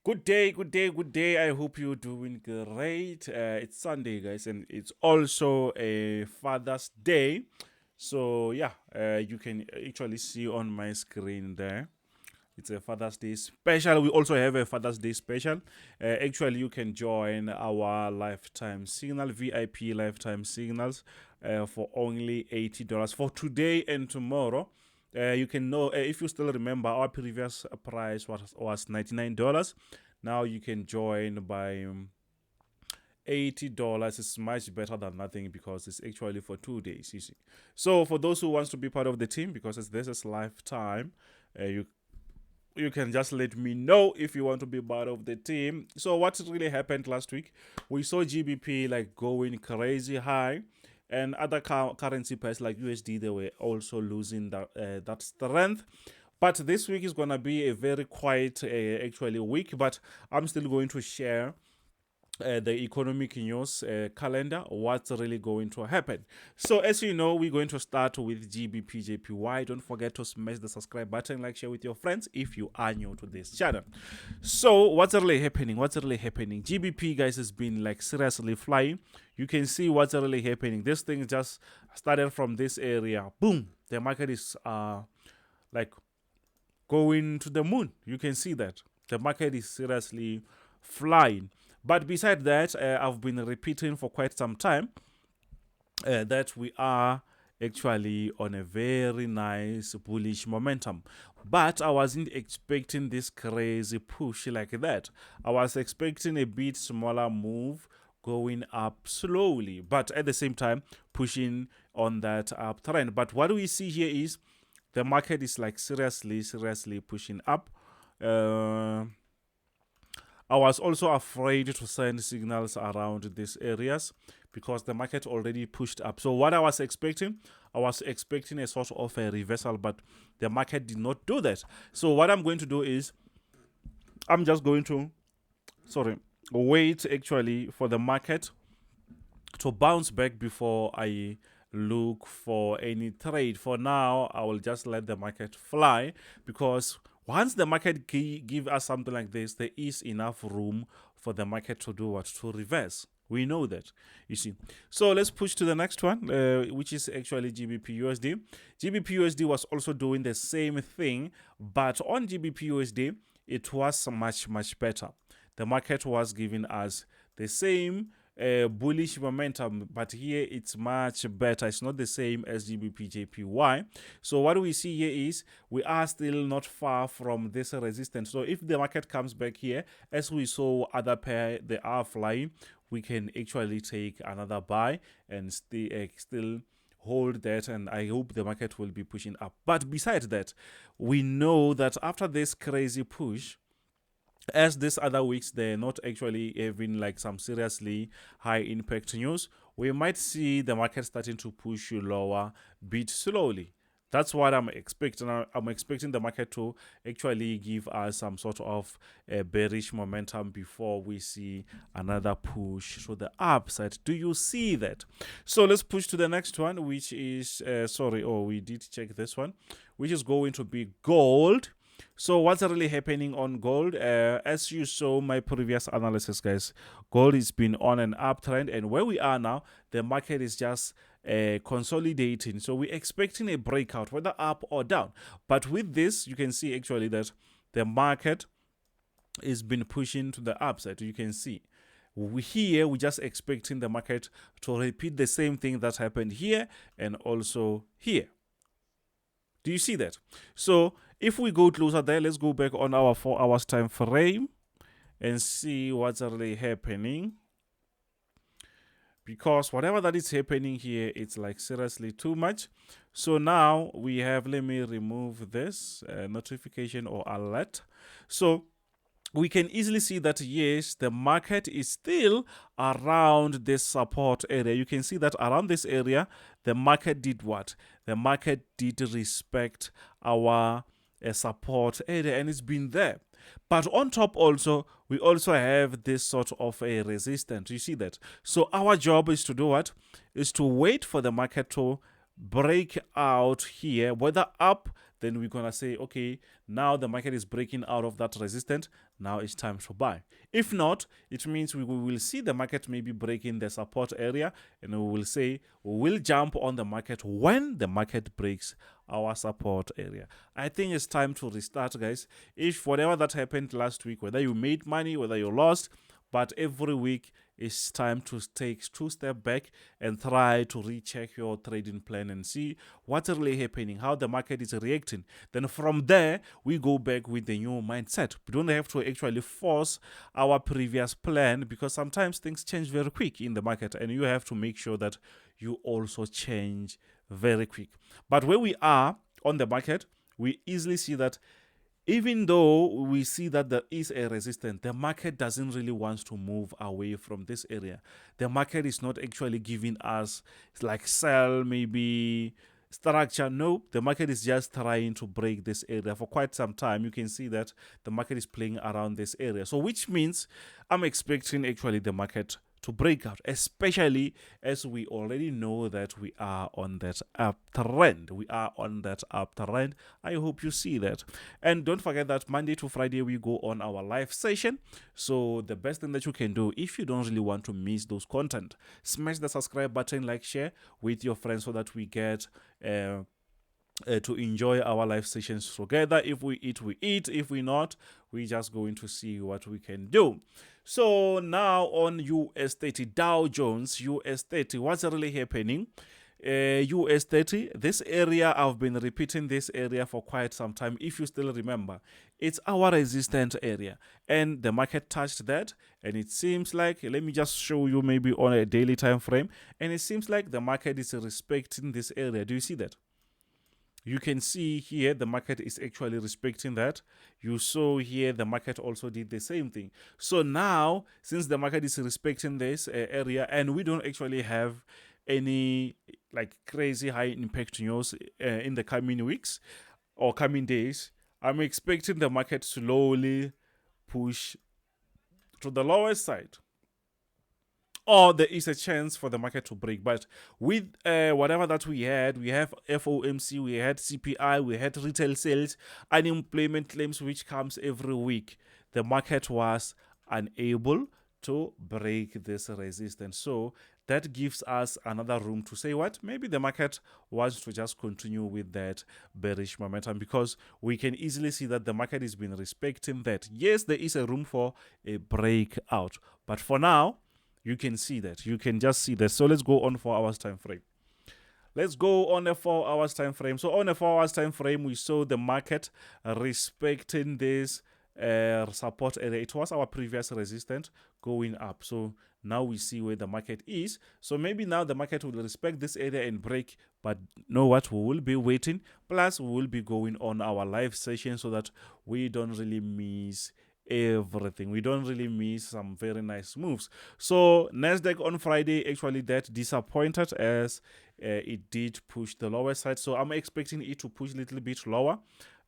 Good day, good day, good day. I hope you're doing great. It's Sunday, guys, and it's also a Father's Day. So, yeah, you can actually see on my screen there. It's a Father's Day special. We also have a Father's Day special. Actually, you can join our lifetime signal, VIP lifetime signals, for only $80 for today and tomorrow. You can know if you still remember our previous price was $99. Now you can join by $80. It's much better than nothing because it's actually for 2 days. You see. So for those who wants to be part of the team, because this is lifetime, you can just let me know if you want to be part of the team. So what really happened last week? We saw GBP like going crazy high, and other currency pairs like USD, they were also losing that strength. But this week is gonna be a very quiet actually week. But I'm still going to share the economic news calendar, what's really going to happen. So as you know, we're going to start with GBPJPY. Don't forget to smash the subscribe button, like, share with your friends if you are new to this channel. So what's really happening? GBP, guys, has been like seriously flying. You can see what's really happening. This thing just started from this area. Boom, the market is like going to the moon. You can see that the market is seriously flying. But beside that, I've been repeating for quite some time that we are actually on a very nice bullish momentum. But I wasn't expecting this crazy push like that. I was expecting a bit smaller move going up slowly, but at the same time pushing on that uptrend. But what we see here is the market is like seriously pushing up. I was also afraid to send signals around these areas because the market already pushed up. So what I was expecting a sort of a reversal, but the market did not do that. So what I'm going to do is I'm just going to wait actually for the market to bounce back before I look for any trade. For now, I will just let the market fly, because once the market give us something like this, there is enough room for the market to do what? To reverse. We know that, you see. So let's push to the next one, which is actually GBPUSD. GBPUSD was also doing the same thing, but on GBPUSD, it was much better. The market was giving us the same bullish momentum, but here it's much better. It's not the same as GBPJPY. So what we see here is we are still not far from this resistance. So if the market comes back here, as we saw other pair, they are flying, we can actually take another buy and still hold that, and I hope the market will be pushing up. But besides that, we know that after this crazy push, as these other weeks they're not actually having like some seriously high impact news, we might see the market starting to push you lower bit slowly. That's what I'm expecting. I'm expecting the market to actually give us some sort of a bearish momentum before we see another push to the upside. Do you see that? So let's push to the next one, which is we did check this one, which is going to be gold. So what's really happening on gold? As you saw my previous analysis, guys, gold has been on an uptrend, and where we are now, the market is just consolidating. So we're expecting a breakout, whether up or down. But with this, you can see actually that the market has been pushing to the upside. You can see we're just expecting the market to repeat the same thing that happened here and also here. Do you see that? So if we go closer there, let's go back on our 4 hours time frame and see what's really happening. Because whatever that is happening here, it's like seriously too much. So now we have, let me remove this notification or alert. So we can easily see that, yes, the market is still around this support area. You can see that around this area, the market did what? The market did respect our support area, and it's been there. But on top also, we also have this sort of a resistance. You see that? So our job is to do what? Is to wait for the market to break out here, whether up, then we're gonna say, okay, now the market is breaking out of that resistance, now it's time to buy. If not, it means we will see the market maybe breaking the support area, and we will say we will jump on the market when the market breaks our support area. I think it's time to restart, guys. If whatever that happened last week, whether you made money, whether you lost, but every week it's time to take 2 steps back and try to recheck your trading plan and see what's really happening, how the market is reacting. Then from there, we go back with the new mindset. We don't have to actually force our previous plan, because sometimes things change very quick in the market, and you have to make sure that you also change very quick. But where we are on the market, we easily see that even though we see that there is a resistance, the market doesn't really want to move away from this area. The market is not actually giving us like sell maybe structure. No, the market is just trying to break this area for quite some time. You can see that the market is playing around this area. So which means I'm expecting actually the market to break out, especially as we already know that we are on that uptrend. We are on that uptrend. I hope you see that. And don't forget that Monday to Friday we go on our live session. So the best thing that you can do, if you don't really want to miss those content, smash the subscribe button, like, share with your friends, so that we get to enjoy our live sessions together. If we eat, we eat. If we not, we just going to see what we can do. So now on US30, Dow Jones, US30, what's really happening? US30, this area, I've been repeating this area for quite some time. If you still remember, it's our resistance area, and the market touched that, and it seems like, let me just show you maybe on a daily time frame, and it seems like the market is respecting this area. Do you see that? You can see here the market is actually respecting that. You saw here the market also did the same thing. So now, since the market is respecting this area, and we don't actually have any like crazy high impact news in the coming weeks or coming days, I'm expecting the market to slowly push to the lower side, or there is a chance for the market to break. But with whatever that we have FOMC, we had CPI, we had retail sales, unemployment claims, which comes every week. The market was unable to break this resistance. So that gives us another room to say what? Maybe the market wants to just continue with that bearish momentum, because we can easily see that the market has been respecting that. Yes, there is a room for a breakout, but for now, you can see that. You can just see that. So let's go on 4 hours time frame. Let's go on a 4 hours time frame. So on a 4 hours time frame, we saw the market respecting this support area. It was our previous resistance going up. So now we see where the market is. So maybe now the market will respect this area and break. But know what? We will be waiting. Plus, we will be going on our live session so that we don't really miss everything. We don't really miss some very nice moves. So NASDAQ on Friday, actually that disappointed, as it did push the lower side. So I'm expecting it to push a little bit lower.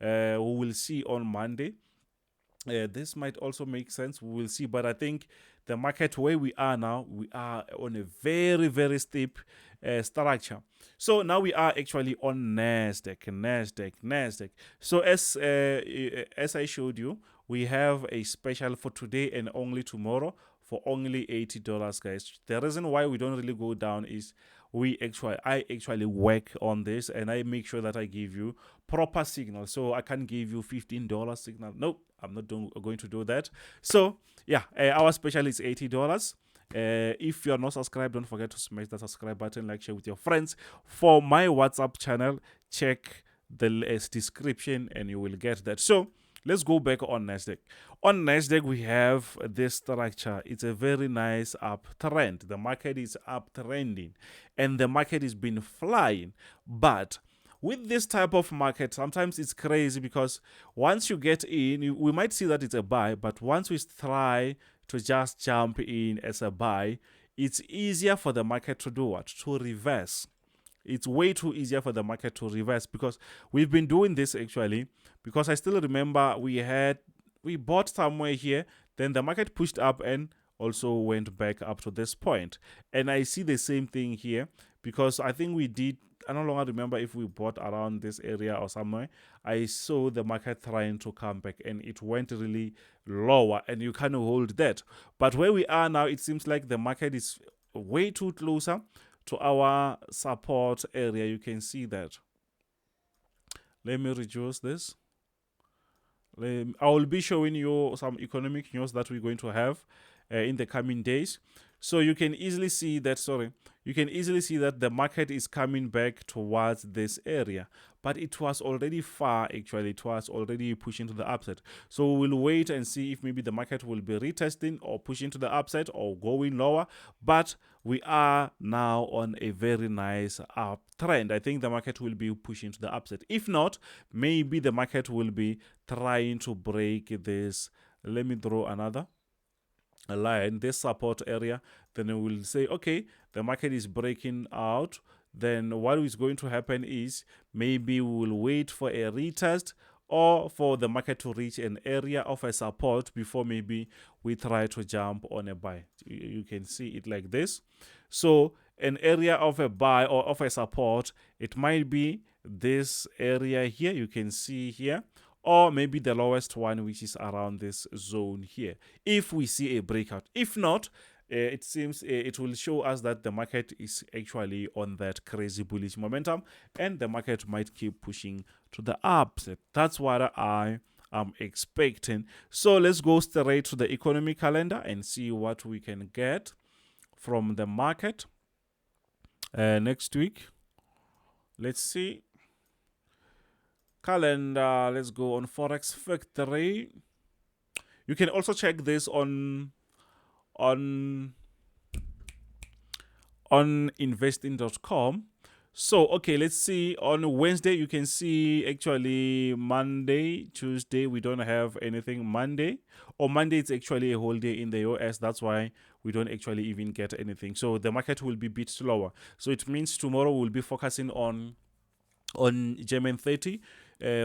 We will see on Monday. This might also make sense. We will see. But I think the market where we are now, we are on a very, very steep structure. So now we are actually on NASDAQ. So as I showed you, we have a special for today and only tomorrow for only $80, guys. The reason why we don't really go down is I actually work on this, and I make sure that I give you proper signal. So I can't give you $15 signal. Nope, I'm not going to do that. So yeah, our special is $80. If you are not subscribed, don't forget to smash the subscribe button, like, share with your friends. For my WhatsApp channel, check the description and you will get that. So let's go back on NASDAQ. On NASDAQ, we have this structure. It's a very nice uptrend. The market is uptrending and the market has been flying. But with this type of market, sometimes it's crazy, because once you get in, we might see that it's a buy, but once we try to just jump in as a buy, it's easier for the market to do what? To reverse. It's way too easier for the market to reverse, because we've been doing this actually, because I still remember we bought somewhere here, then the market pushed up and also went back up to this point. And I see the same thing here, because I think we did, I no longer remember if we bought around this area or somewhere. I saw the market trying to come back and it went really lower, and you can't hold that. But where we are now, it seems like the market is way too closer to our support area. You can see that. Let me reduce this. I will be showing you some economic news that we're going to have in the coming days. So you can easily see that, you can easily see that the market is coming back towards this area, but it was already far. Actually, it was already pushing to the upside. So we'll wait and see if maybe the market will be retesting or pushing to the upside or going lower. But we are now on a very nice uptrend. I think the market will be pushing to the upside. If not, maybe the market will be trying to break this. Let me draw another a line, this support area. Then we will say, okay, the market is breaking out. Then what is going to happen is maybe we will wait for a retest or for the market to reach an area of a support before maybe we try to jump on a buy. You can see it like this. So an area of a buy or of a support, it might be this area here, you can see here, or maybe the lowest one, which is around this zone here, if we see a breakout. If not, it seems it will show us that the market is actually on that crazy bullish momentum, and the market might keep pushing to the upside. That's what I am expecting. So let's go straight to the economy calendar and see what we can get from the market next week. Let's see. Calendar, let's go on Forex Factory. You can also check this on investing.com. So okay, let's see. On Wednesday you can see actually Monday, Tuesday we don't have anything. Monday it's actually a holiday in the US. That's why we don't actually even get anything. So the market will be a bit slower. So it means tomorrow we'll be focusing on German 30,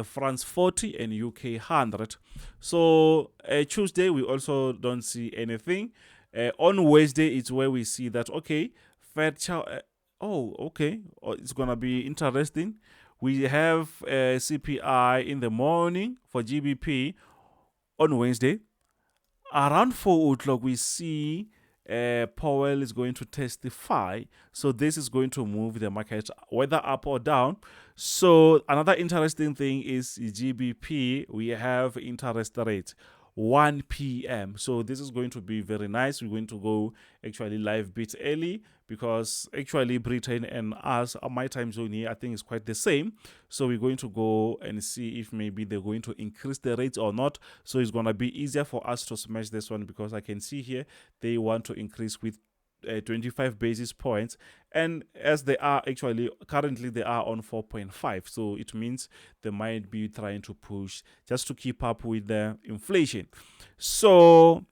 France 40, and UK 100. So Tuesday we also don't see anything. On Wednesday it's where we see that, okay, it's gonna be interesting. We have CPI in the morning for GBP on Wednesday. Around 4 o'clock we see Powell is going to testify. So this is going to move the market whether up or down. So another interesting thing is GBP. We have interest rate 1 p.m. So this is going to be very nice. We're going to go actually live bit early, because actually Britain and us, my time zone here, I think is quite the same. So we're going to go and see if maybe they're going to increase the rates or not. So it's going to be easier for us to smash this one, because I can see here they want to increase with 25 basis points, and as they are actually currently they are on 4.5, so it means they might be trying to push just to keep up with the inflation. So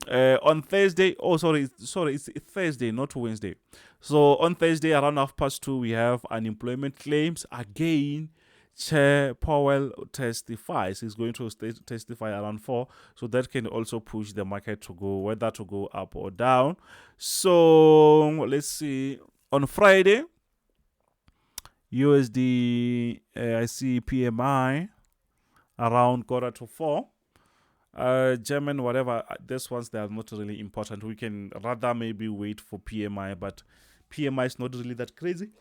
on Thursday, it's Thursday, not Wednesday. So on Thursday around 2:30 we have unemployment claims again. Chair Powell testifies. He's going to testify around 4, so that can also push the market to go, whether to go up or down. So let's see. On Friday, USD, I see PMI around 3:45. German, whatever, these ones, they are not really important. We can rather maybe wait for PMI, but PMI is not really that crazy.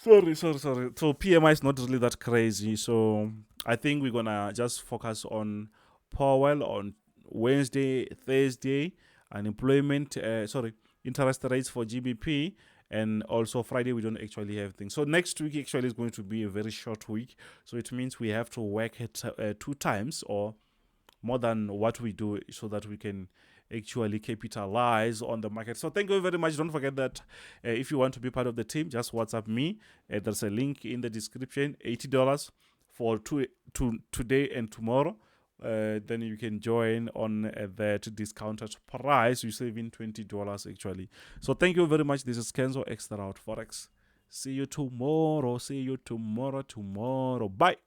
Sorry. So PMI is not really that crazy. So I think we're gonna just focus on Powell on Wednesday, Thursday, unemployment, interest rates for GBP, and also Friday we don't actually have things. So next week actually is going to be a very short week. So it means we have to work it 2 times or more than what we do, so that we can actually capitalize on the market. So thank you very much. Don't forget that if you want to be part of the team, just WhatsApp me. There's a link in the description. $80 for today and tomorrow. Then you can join on that discounted price. You're saving $20 actually. So thank you very much. This is Kenzo Xtrahot Forex. See you tomorrow. Bye.